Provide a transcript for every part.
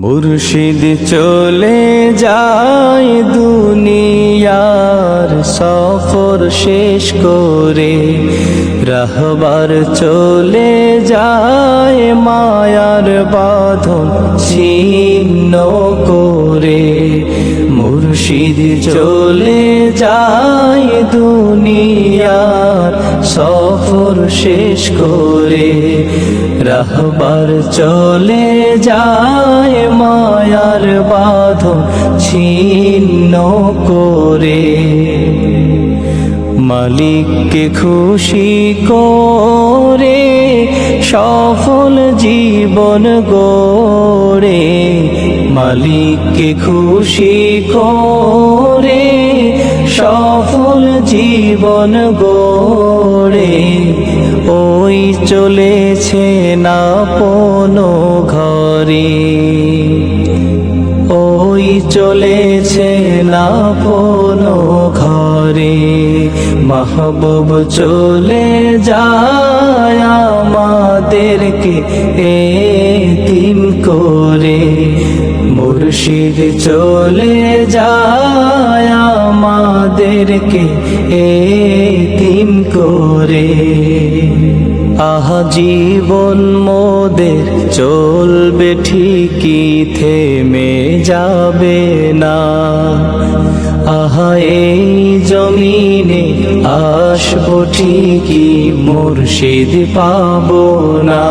মুর্শিদ চলে যায় দুনিয়ার সফর শেষ করে, রাহবার চলে যায় মায়ার বাঁধন ছিন্ন করে। মুর্শিদ চলে যায় দুনিয়ার সফর শেষ করে, রাহবার চলে যায় মায়ার বাঁধন ছিন্ন করে। মালিককে খুশি করে সফল জীবন গড়ে, মালিককে খুশি করে সফল জীবন গড়ে। ওই চলেছে না আপনো ঘরে, ওই চলেছে না আপনো ঘরে। মাহবুব চলে যায় আমাদেরকে এতিম করে, মুর্শিদ চলে যায় আমাদেরকে এতিম করে। আহা জীবন মোদের চলবে ঠিকই, থেমে যাবে না। আহা এই জমিনে আসবো ঠিকই, মুর্শিদ পাবো না।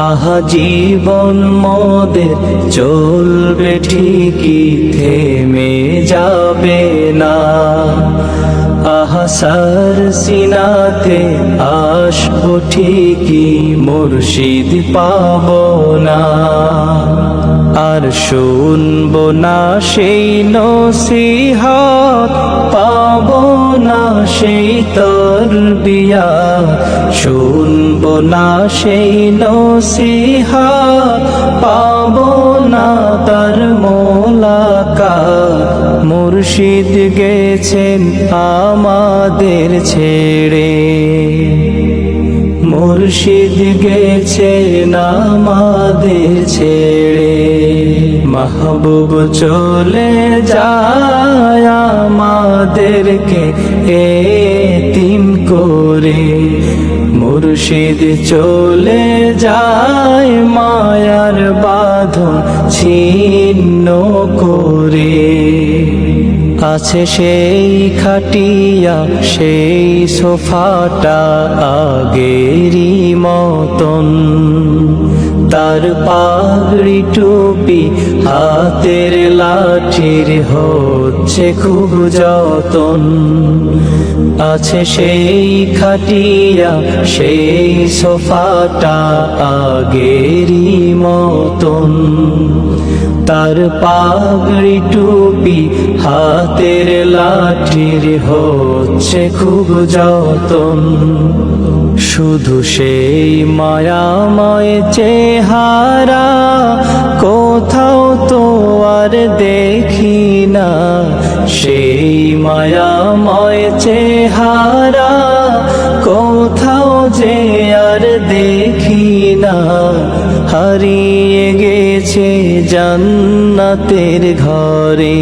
আহা জীবন মোদের চলবে ঠিকই, থেমে যাবে না। আহা সার সিনাতে আসবো ঠিকই, মুর্শিদ পাবো না। আর শুনবো না সেই নসিহত, পাবো না সেই তরবিয়ত। শুনবো না সেই নসিহত, পাবো না তার মোলাকাত। মুর্শিদ গেছেন আমাদের ছেড়ে, মুর্শিদ গেছেন আমাদের ছেড়ে। মাহবুব চলে যায় আমাদেরকে এতিম করে, মুর্শিদ চলে যায় মায়ার বাঁধন ছিন্ন করে। আছে সেই খাটিয়া সেই সোফাটা আগেরই মতন, তার পাগড়ি টুপি হাতের লাঠির হচ্ছে খুব যতন। আছে সেই খাটিয়া সেই সোফাটা আগেরই মতন, তার পাগড়ি টুপি হাতের লাঠির হচ্ছে খুব যতন। শুধু সেই মায়াময় চেহারা কোথাও তো আর দেখি না, সেই মায়াময় চেহারা কোথাও যে আর দেখি না। হারিয়ে গেছে জান্নাতের ঘরে,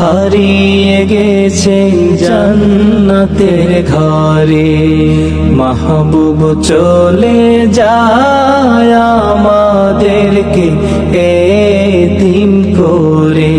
হারিয়ে গেছে জান্নাতের ঘরে। মাহবুব চলে যায় আমাদেরকে এতিম করে।